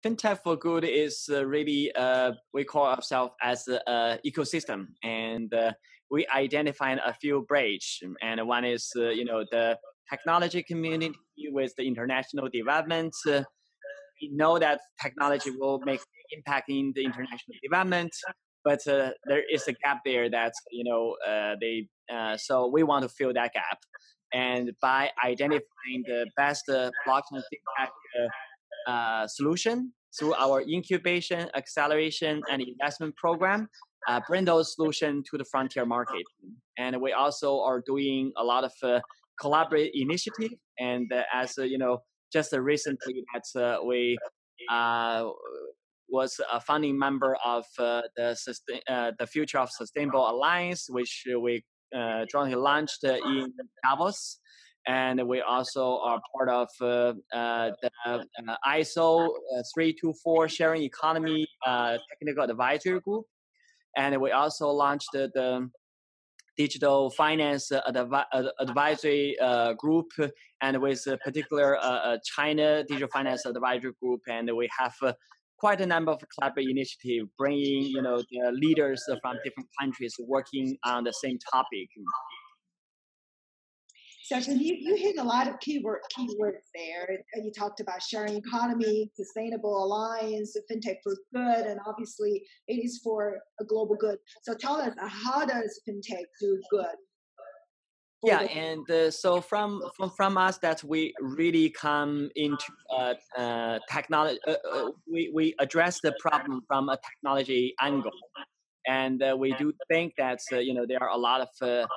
Fintech4good is really, we call ourselves as an ecosystem, and we identify a few bridges. And one is, the technology community with the international development. We know that technology will make impact in the international development, but there is a gap there that, so we want to fill that gap. And by identifying the best blockchain fintech solution through our incubation, acceleration, and investment program, bring those solutions to the frontier market. And we also are doing a lot of collaborative initiative. And just recently that we was a founding member of the Future of Sustainable Alliance, which we jointly launched in Davos. And we also are part of the ISO 324 Sharing Economy Technical Advisory Group. And we also launched the Digital Finance Advisory Group, and with a particular China Digital Finance Advisory Group. And we have quite a number of collaborative initiatives bringing the leaders from different countries working on the same topic. Xiaochen, you hit a lot of keywords there. You talked about sharing economy, sustainable alliance, fintech for good, and obviously it is for a global good. So tell us, how does fintech do good? Yeah, and so from us that we really come into technology, we address the problem from a technology angle, and we do think that there are a lot of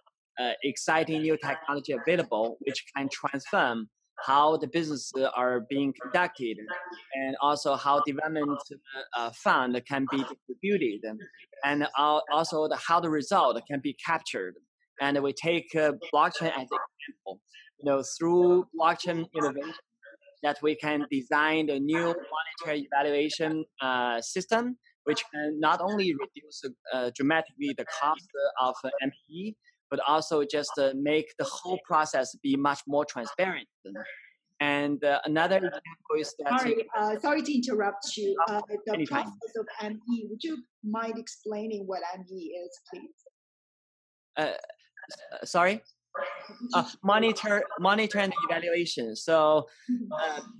exciting new technology available, which can transform how the business are being conducted, and also how development fund can be distributed, and also how the result can be captured. And we take blockchain as an example. Through blockchain innovation, that we can design a new monetary evaluation system, which can not only reduce dramatically the cost of MPE, but also just make the whole process be much more transparent. And another example is that... Sorry to interrupt you. The process of ME, would you mind explaining what ME is, please? Sorry? Monitor and evaluation. So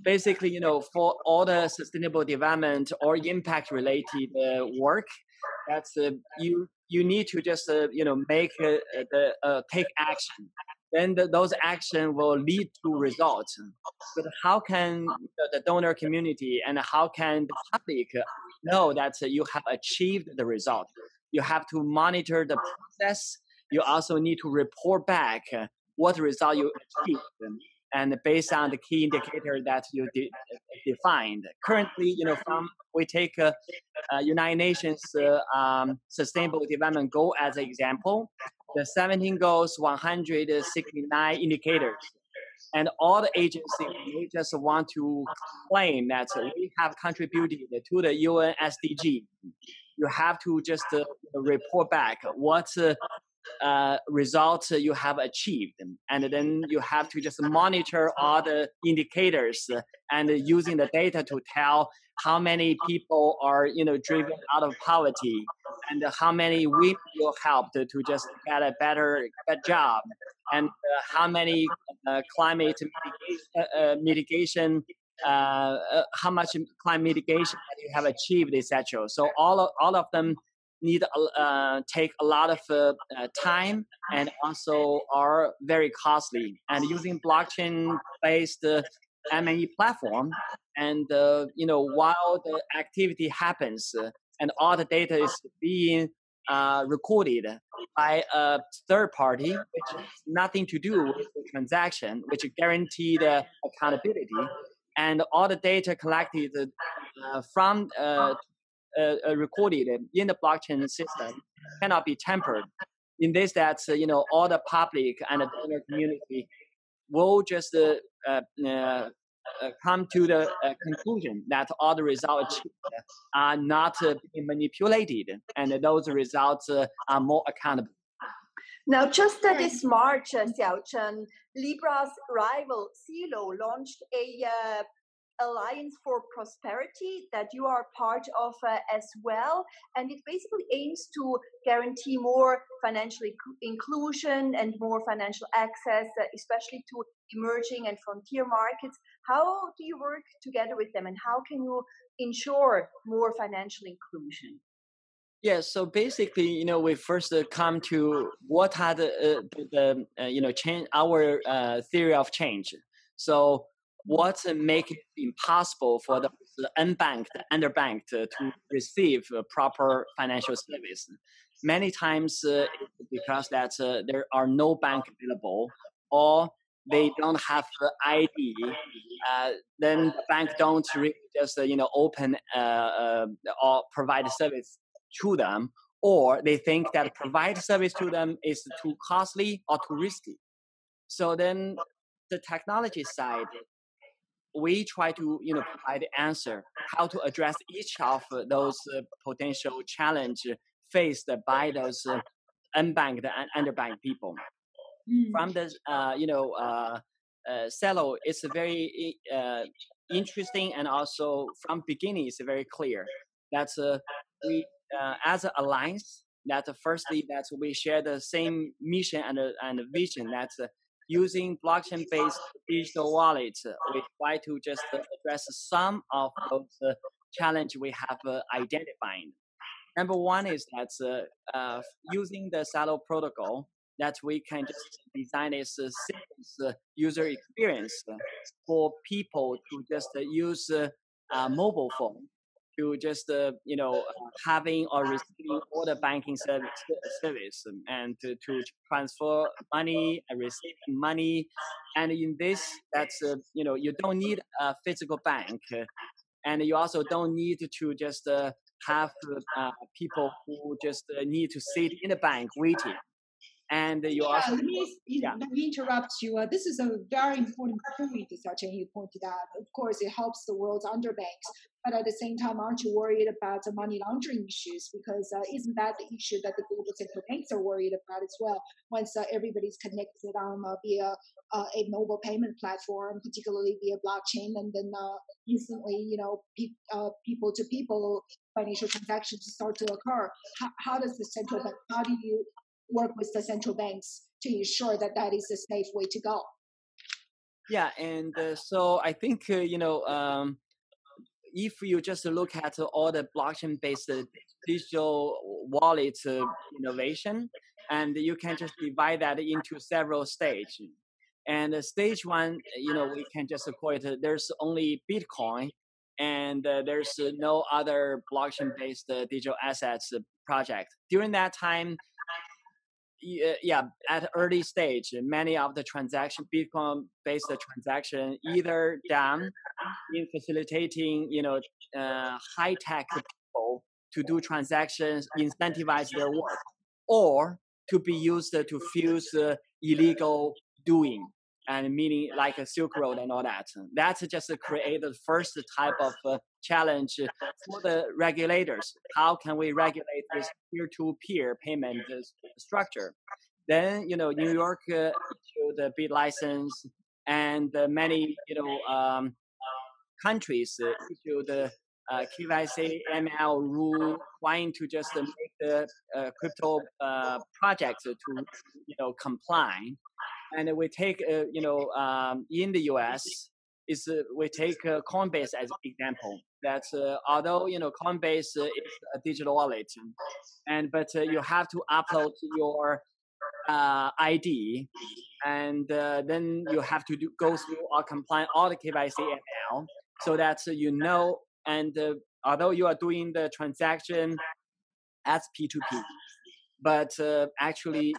basically, for all the sustainable development or impact related work, that's you need to just make take action. Then those action will lead to results. But how can the donor community and how can the public know that you have achieved the result? You have to monitor the process. You also need to report back what result you achieved, and based on the key indicator that you defined. Currently, we take United Nations Sustainable Development Goal as an example. The 17 goals, 169 indicators. And all the agencies, they just want to claim that we have contributed to the UN SDG. You have to just report back what results you have achieved, and then you have to just monitor all the indicators and using the data to tell how many people are driven out of poverty, and how many women you helped to just get a better job, and how many climate mitigation, how much climate mitigation that you have achieved, etc. So all of them need take a lot of time, and also are very costly. And using blockchain-based M&E platform, and while the activity happens and all the data is being recorded by a third party, which has nothing to do with the transaction, which guarantee the accountability, and all the data collected from recorded in the blockchain system cannot be tampered. In this, that all the public and the donor community will just come to the conclusion that all the results are not being manipulated, and those results are more accountable. Now, just this March, Xiaochen, Libra's rival Zilo launched a Alliance for Prosperity that you are part of as well. And it basically aims to guarantee more financial inclusion and more financial access, especially to emerging and frontier markets. How do you work together with them, and how can you ensure more financial inclusion? Yeah, so basically, we first come to what are the change our theory of change. So what make it impossible for the unbanked, underbanked to receive proper financial service? Many times it's because that there are no bank available, or they don't have ID. Then the bank don't really just open or provide service to them, or they think that provide service to them is too costly or too risky. So then the technology side, we try to provide the answer how to address each of those potential challenge faced by those unbanked and underbanked people. From the Cello, it's very interesting, and also from beginning it's very clear that we as an alliance, that firstly that we share the same mission and vision, that using blockchain-based digital wallets, we try to just address some of those challenge we have identified. Number one is that using the Salo protocol, that we can just design a seamless user experience for people to just use a mobile phone to just having or receiving all the banking service, and to transfer money and receive money. And in this, that's you don't need a physical bank, and you also don't need to just have people who just need to sit in the bank waiting. And you also let me interrupt you. This is a very important point, Xiaochen, you pointed out. Of course, it helps the world's underbanks, but at the same time, aren't you worried about the money laundering issues? Because isn't that the issue that the global central banks are worried about as well? Once everybody's connected on via a mobile payment platform, particularly via blockchain, and then instantly, people to people financial transactions start to occur. How does the central bank? How do you work with the central banks to ensure that that is a safe way to go? Yeah, and so I think if you just look at all the blockchain-based digital wallet innovation, and you can just divide that into several stages. And stage one, we can just call it, there's only Bitcoin, and there's no other blockchain-based digital assets project. During that time, at early stage, many of the Bitcoin-based transaction either done in facilitating, high-tech people to do transactions, incentivize their work, or to be used to fuse illegal doing, and meaning like a Silk Road and all that. That's just create the first type of challenge for the regulators. How can we regulate this peer-to-peer payment structure? Then, New York issued the bid license, and many, countries issued the KYC ML rule, trying to just make the crypto projects to, comply. And we take, in the US, we take Coinbase as an example. That although Coinbase is a digital wallet, but you have to upload your ID, and then you have to go through or comply all the KYC ML, so that and although you are doing the transaction as P2P, but actually,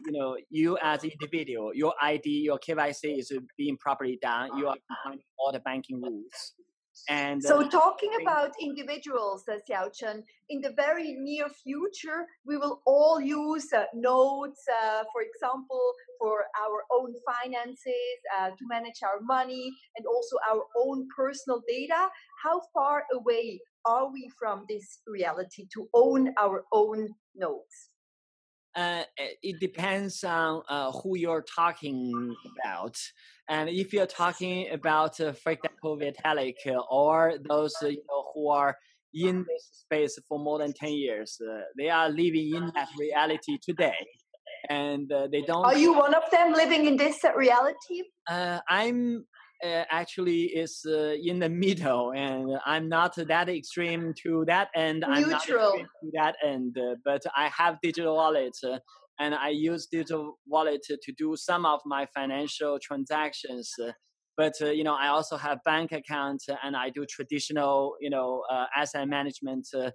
you as an individual, your ID, your KYC is being properly done. You are complying all the banking rules. And so talking about individuals, Xiaochen, in the very near future, we will all use nodes, for example, for our own finances, to manage our money, and also our own personal data. How far away are we from this reality to own our own nodes? It depends on who you're talking about. And if you're talking about, for example, Vitalik or those who are in this space for more than 10 years, they are living in that reality today. And they don't. Are you one of them living in this reality? I'm actually is in the middle, and I'm not that extreme to that end. Neutral. I'm not extreme to that end, but I have digital wallets, and I use digital wallet to do some of my financial transactions. But I also have bank accounts, and I do traditional, asset management. Go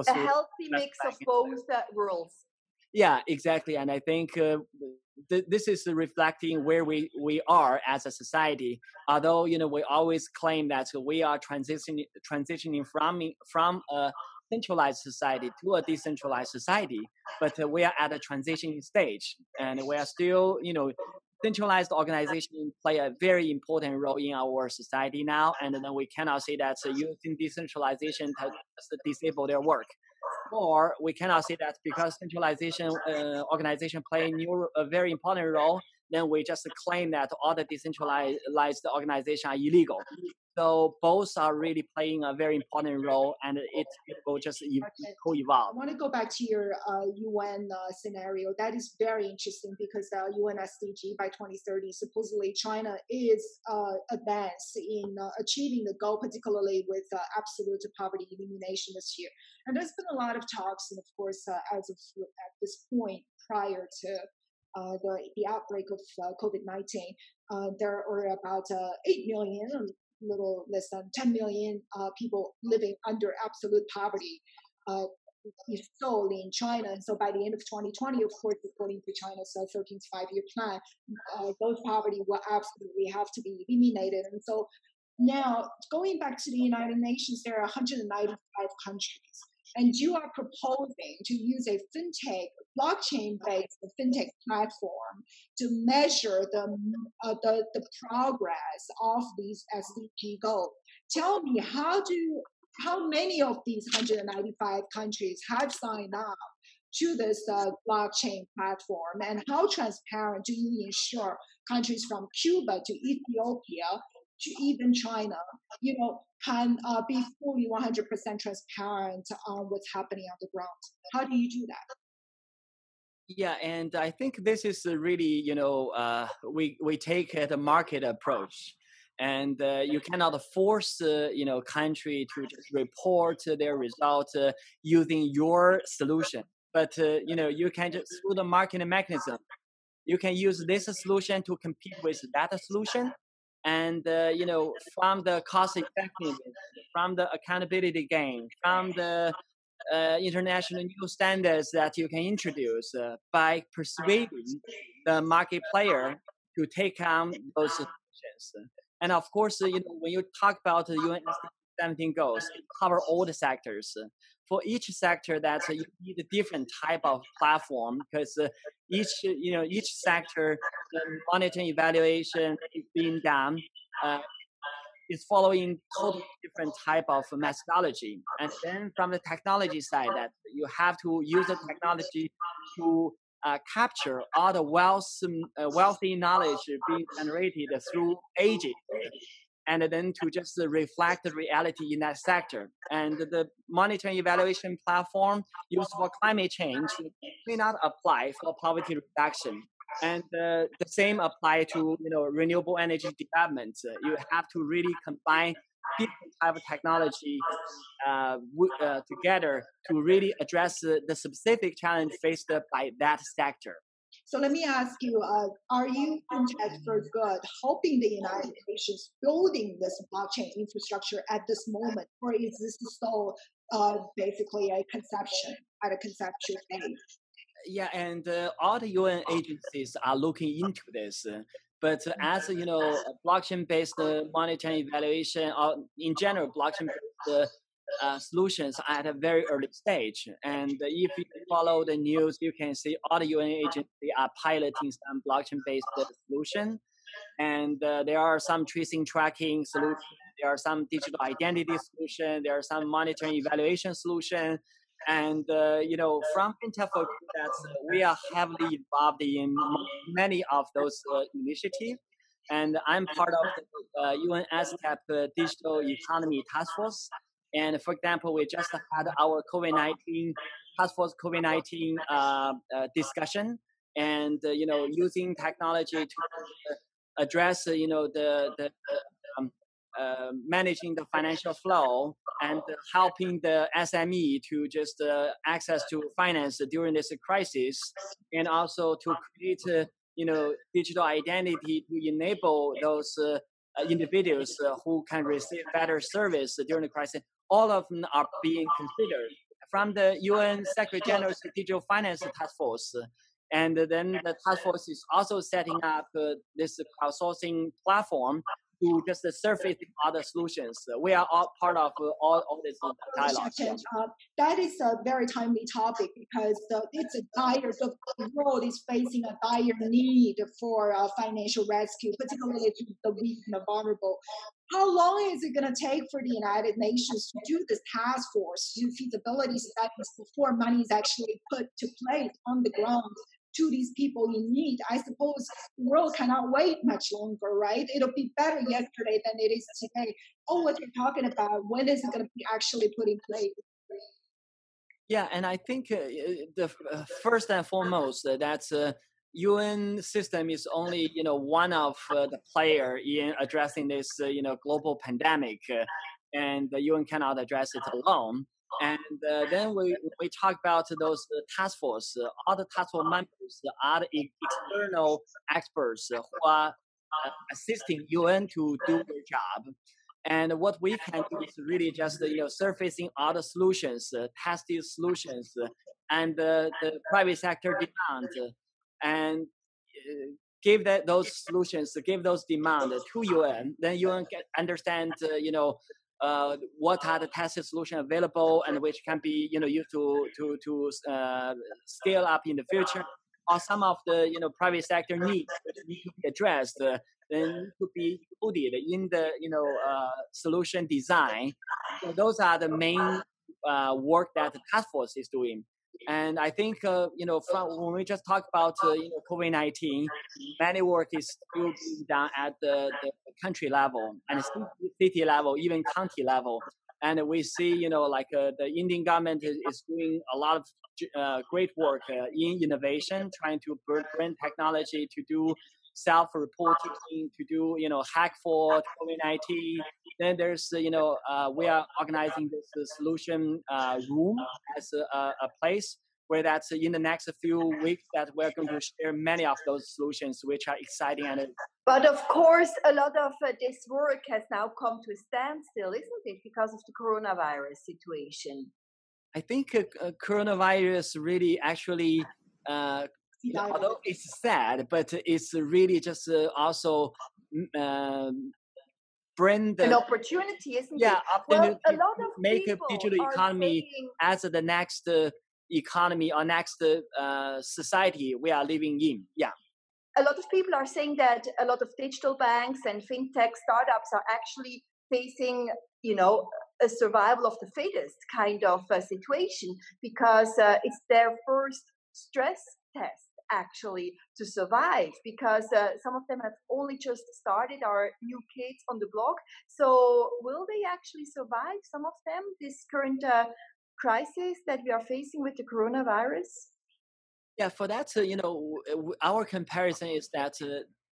A through healthy mix of both worlds. Yeah, exactly. And I think this is reflecting where we are as a society. Although we always claim that we are transitioning from a centralized society to a decentralized society, but we are at a transitioning stage, and we are still centralized organizations play a very important role in our society now, and then we cannot say that using decentralization to just disable their work. Or we cannot say that because centralization organization play a very important role, then we just claim that all the decentralized organizations are illegal. So both are really playing a very important role, and it will just co-evolve. I want to go back to your UN scenario. That is very interesting because UN SDG by 2030, supposedly China is advanced in achieving the goal, particularly with absolute poverty elimination this year. And there's been a lot of talks, and of course, as of at this point, prior to the outbreak of COVID-19, there are about 8 million, a little less than 10 million people living under absolute poverty sold in China. And so by the end of 2020, of course, according to China's 13th five-year plan, those poverty will absolutely have to be eliminated. And so now, going back to the United Nations, there are 195 countries. And you are proposing to use a fintech, blockchain-based fintech platform to measure the progress of these SDG goals. Tell me, how many of these 195 countries have signed up to this blockchain platform, and how transparent do you ensure countries from Cuba to Ethiopia to even China, can be fully 100% transparent on what's happening on the ground? How do you do that? Yeah, and I think this is really, we take the market approach, and you cannot force, country to just report their results using your solution. But you can just through the market mechanism, you can use this solution to compete with that solution, and from the cost effectiveness, from the accountability gain, from the international new standards that you can introduce by persuading the market player to take on those solutions. And of course, when you talk about the UN 17 goals, it cover all the sectors. For each sector, that you need a different type of platform because each sector, the monitoring evaluation is being done. Is following totally different type of methodology. And then from the technology side, that you have to use the technology to capture all the wealthy knowledge being generated through ages, and then to just reflect the reality in that sector. And the monitoring evaluation platform used for climate change may not apply for poverty reduction. And the same apply to renewable energy development. You have to really combine different type of technology together to really address the specific challenge faced by that sector. So let me ask you, are you Fintech4good helping the United Nations building this blockchain infrastructure at this moment, or is this still basically a conception at a conceptual stage? Yeah, and all the UN agencies are looking into this. But as blockchain-based monitoring evaluation, or in general, blockchain-based solutions are at a very early stage. And if you follow the news, you can see all the UN agencies are piloting some blockchain-based solution. And there are some tracing tracking solutions. There are some digital identity solution. There are some monitoring evaluation solution. And from Fintech4good, we are heavily involved in many of those initiatives. And I'm part of the UN STEP Digital Economy Task Force. And for example, we just had our COVID-19 Task Force COVID-19 discussion, and using technology to address um, managing the financial flow and helping the SME to just access to finance during this crisis, and also to create digital identity to enable those individuals who can receive better service during the crisis. All of them are being considered from the UN Secretary General's Digital Finance Task Force. And then the task force is also setting up this crowdsourcing platform to just surface other solutions. We are all part of all this dialogue. That is a very timely topic because the world is facing a dire need for financial rescue, particularly to the weak and the vulnerable. How long is it going to take for the United Nations to do this task force, do feasibility studies before money is actually put to place on the ground to these people in need? I suppose the world cannot wait much longer, right? It'll be better yesterday than it is today. Oh, what you're talking about, when is it going to be actually put in place? Yeah, and I think the first and foremost, that's UN system is only one of the player in addressing this global pandemic, and the UN cannot address it alone. And then we talk about those task force. All the task force members are external experts who are assisting UN to do their job. And what we can do is really just surfacing all the solutions, testing solutions, and the private sector demand, and give those solutions, give those demand to UN. Then UN can understand, what are the tested solutions available and which can be used to scale up in the future, or some of the private sector needs which need to be addressed. Then to be included in the solution design. So those are the main work that the task force is doing. And I think when we just talk about COVID-19, many work is still being done at the country level and city level, even county level. And we see the Indian government is doing a lot of great work in innovation, trying to bring technology to do self-reporting, to do hack for COVID-19. Then there's we are organizing this solution room as a place where that's in the next few weeks that we're going to share many of those solutions, which are exciting. But of course, a lot of this work has now come to a standstill, isn't it, because of the coronavirus situation? I think coronavirus really actually, although it's sad, but it's really just also bring an opportunity, isn't it? Opportunity a lot of make a digital economy as the next economy or next society we are living in. Yeah. A lot of people are saying that a lot of digital banks and fintech startups are actually facing, a survival of the fittest kind of situation, because it's their first stress test actually to survive, because some of them have only just started, are new kids on the block. So will they actually survive, some of them, this current crisis that we are facing with the coronavirus? Yeah, for that, our comparison is that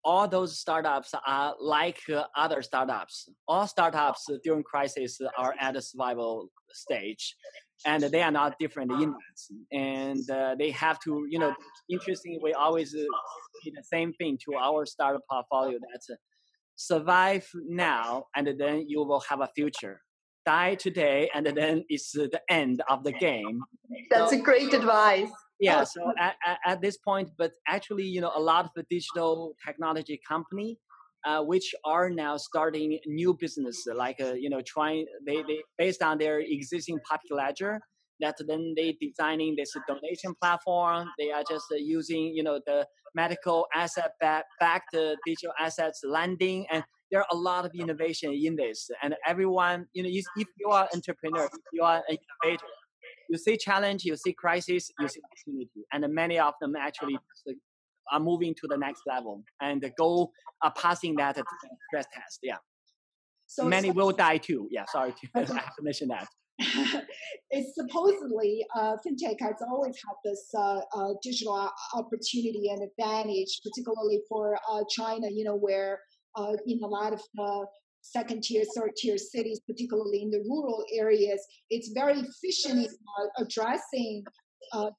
all those startups are like other startups. All startups during crisis are at a survival stage, and they are not different in that. And they have to, interestingly, we always do the same thing to our startup portfolio. That's survive now, and then you will have a future. Die today, and then it's the end of the game. That's a great advice. Yeah, so at this point, but actually, a lot of the digital technology company, which are now starting new business, like trying they based on their existing public ledger, that then they designing this donation platform. They are just using the medical asset backed digital assets lending, and there are a lot of innovation in this. And everyone, if you are an entrepreneur, if you are an innovator, you see challenge, you see crisis, you see opportunity, and many of them actually are moving to the next level and passing that stress test. Yeah. So many will die too. Yeah, sorry I have to mention that. It's supposedly fintech has always had this digital opportunity and advantage, particularly for China. Where in a lot of second tier, third tier cities, particularly in the rural areas, it's very efficient in addressing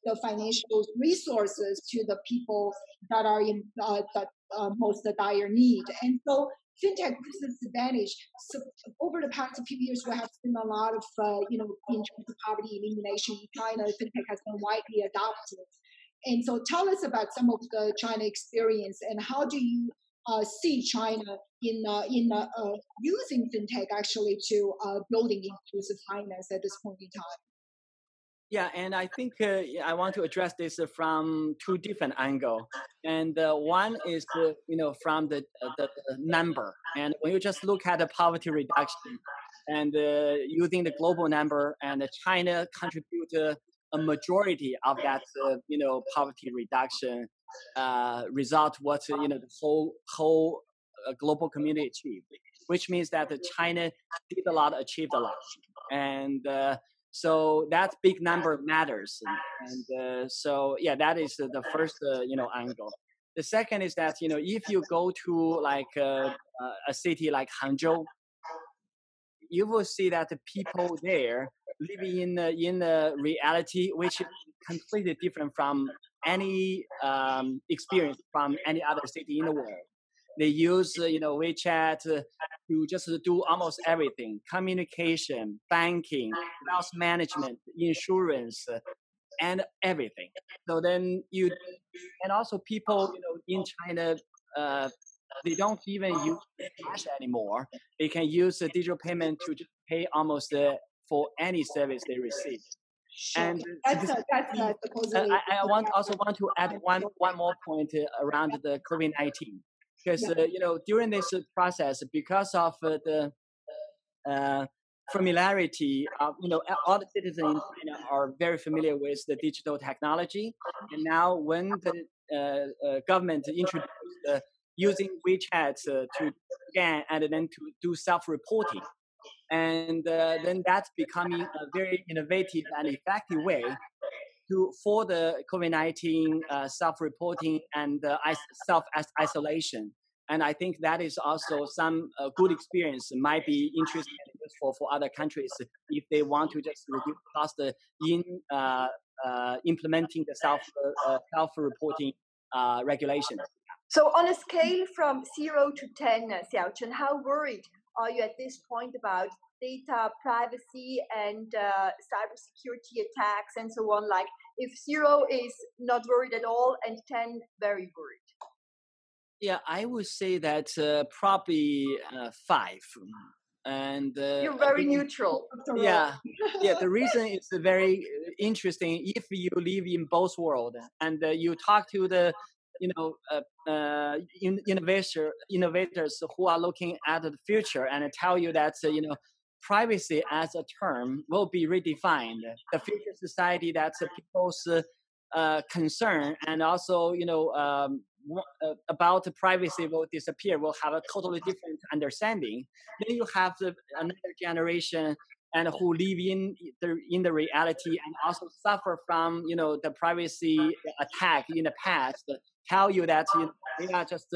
the financial resources to the people that are in most dire need. And so fintech has this advantage. So over the past few years, we have seen a lot of, in terms of poverty elimination in China, fintech has been widely adopted. And so tell us about some of the China experience and how do you see China in using fintech actually to building inclusive finance at this point in time? Yeah, and I think I want to address this from two different angles. And one is, from the number. And when you just look at the poverty reduction and using the global number, and China contribute a majority of that, poverty reduction result, what the whole global community achieved, which means that China did a lot, achieved a lot, and so that big number matters, and so yeah, that is the first angle. The second is that if you go to like a city like Hangzhou, you will see that the people there living in the reality which is completely different from any experience from any other city in the world. They use WeChat to just do almost everything: communication, banking, wealth management, insurance, and everything. So then and also people in China, they don't even use cash anymore. They can use digital payment to just pay almost for any service they receive. Sure. And that's supposedly. I want to add one more point around the COVID-19. Because during this process, because of the familiarity of all the citizens in China are very familiar with the digital technology, and now when the government introduced using WeChat to scan and then to do self-reporting, and then that's becoming a very innovative and effective way for the COVID-19 self-reporting and self-isolation. And I think that is also some good experience, might be interesting and useful for other countries if they want to just reduce cost in implementing the self-reporting regulations. So on a scale from 0 to 10, Xiaochen, how worried are you at this point about data privacy and cybersecurity attacks and so on? Like if 0 is not worried at all and 10 very worried. Yeah, I would say that probably 5. And you're very neutral. Yeah, the reason is very interesting. If you live in both worlds and you talk to the innovators who are looking at the future and tell you that privacy as a term will be redefined. The future society that people's concern and also about privacy will disappear, will have a totally different understanding. Then you have another generation and who live in the reality and also suffer from the privacy attack in the past. Tell you that they are just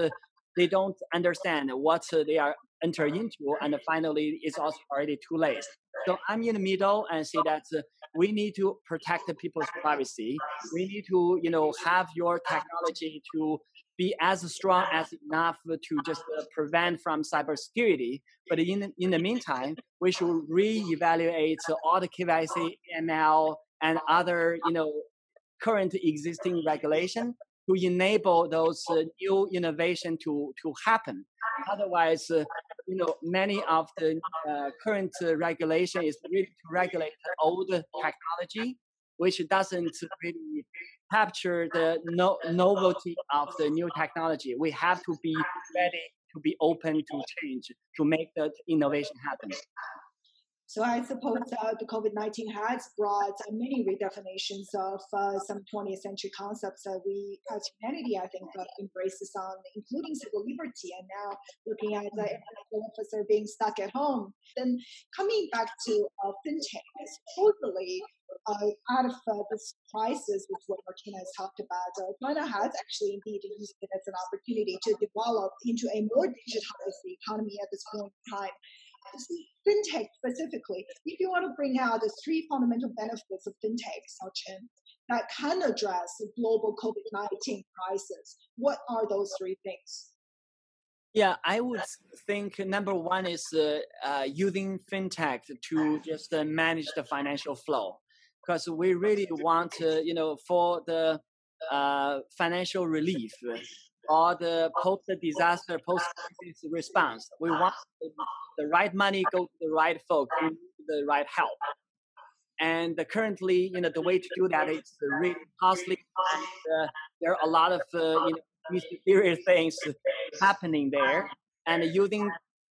they don't understand what they are entering into, and finally it's also already too late. So I'm in the middle and say that we need to protect the people's privacy. We need to have your technology to be as strong as enough to just prevent from cybersecurity. But in the meantime, we should reevaluate all the KYC, ML, and other current existing regulation to enable those new innovation to happen. Otherwise, many of the current regulation is really to regulate the old technology, which doesn't really capture the novelty of the new technology. We have to be ready to be open to change to make that innovation happen. So I suppose the COVID-19 has brought many redefinitions of some 20th century concepts that we as humanity, I think, embraces on, including civil liberty. And now looking at all of us are being stuck at home. Then coming back to fintech, supposedly out of this crisis, which what Martina has talked about, China has actually indeed used it as an opportunity to develop into a more digitized economy at this point in time. Fintech specifically, if you want to bring out the three fundamental benefits of fintech, Xiaochen, that can address the global COVID-19 crisis, what are those three things? Yeah, I would think number one is using fintech to just manage the financial flow, because we really want, for the financial relief or the post-disaster, post-crisis response, we want the right money go to the right folk who need the right help. And currently, the way to do that is really costly, and there are a lot of mysterious things happening there. And using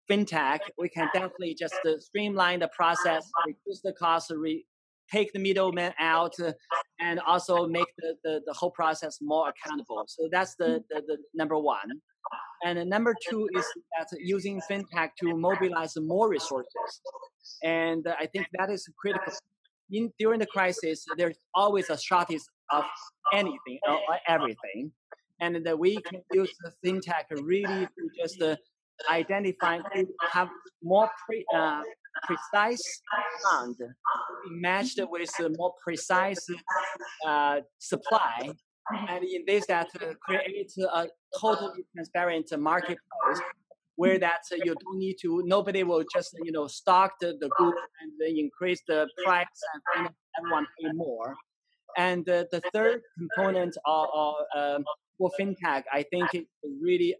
fintech, we can definitely just streamline the process, reduce the cost, take the middleman out, and also make the whole process more accountable. So that's the number one. And number two is that using fintech to mobilize more resources. And I think that is critical. During the crisis, there's always a shortage of anything or everything. And that we can use the fintech really to just identify, to have more precise fund matched with more precise supply. And in this, that creates a totally transparent marketplace where that you don't need to, nobody will just, stock the goods and then increase the price and everyone pay more. And the third component for fintech, I think, is really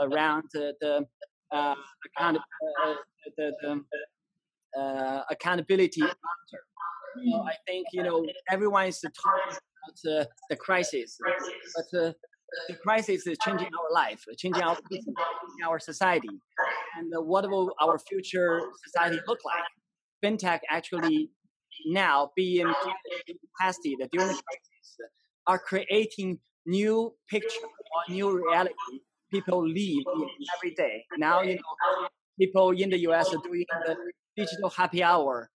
around the accountability factor. So I think, everyone is talking about the crisis, but the crisis is changing our life, changing our business, changing our society. And what will our future society look like? Fintech actually now being capacity during the crisis are creating new picture or new reality people live in every day. Now, people in the US are doing the digital happy hour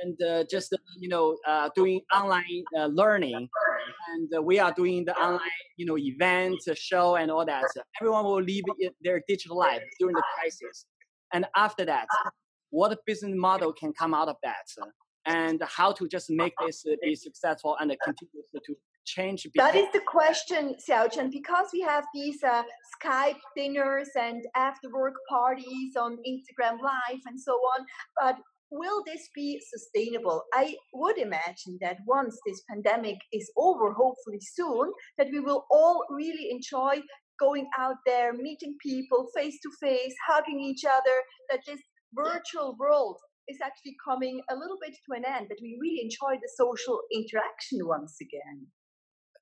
and just, doing online learning. And we are doing the online, event, show, and all that. Everyone will live their digital life during the crisis. And after that, what business model can come out of that? And how to just make this be successful and continue to change. That is the question, Xiaochen, because we have these Skype dinners and after-work parties on Instagram Live and so on. But will this be sustainable? I would imagine that once this pandemic is over, hopefully soon, that we will all really enjoy going out there, meeting people face to face, hugging each other, that this virtual world is actually coming a little bit to an end, that we really enjoy the social interaction once again.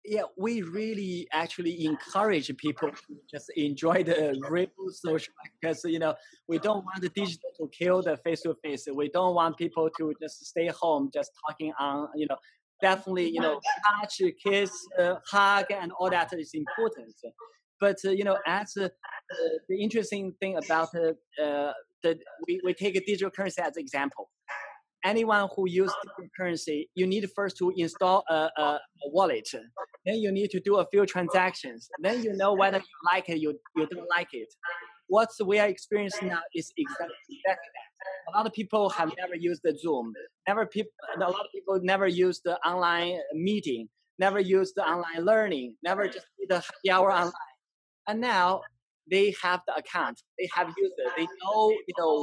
Yeah, we really actually encourage people to just enjoy the real social, because we don't want the digital to kill the face-to-face. We don't want people to just stay home just talking on, definitely, touch, kiss, hug, and all that is important. But as the interesting thing about we take a digital currency as an example. Anyone who uses digital currency, you need first to install a wallet. Then you need to do a few transactions. Then you know whether you like it, you don't like it. What we are experiencing now is exactly that. A lot of people have never used the Zoom. A lot of people never used the online meeting, never used the online learning, never just did the happy hour online. And now they have the account, they have used it, they know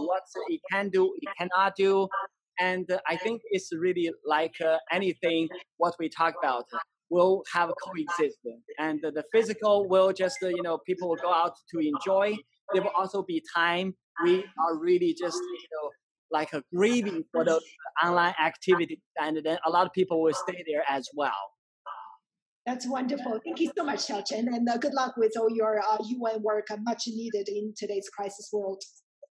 what it can do, it cannot do. And I think it's really like anything what we talk about will have coexist. And the physical will just, people will go out to enjoy. There will also be time. We are really just, like grieving for the online activity. And then a lot of people will stay there as well. That's wonderful. Thank you so much, Xiaochen, and good luck with all your UN work, much needed in today's crisis world.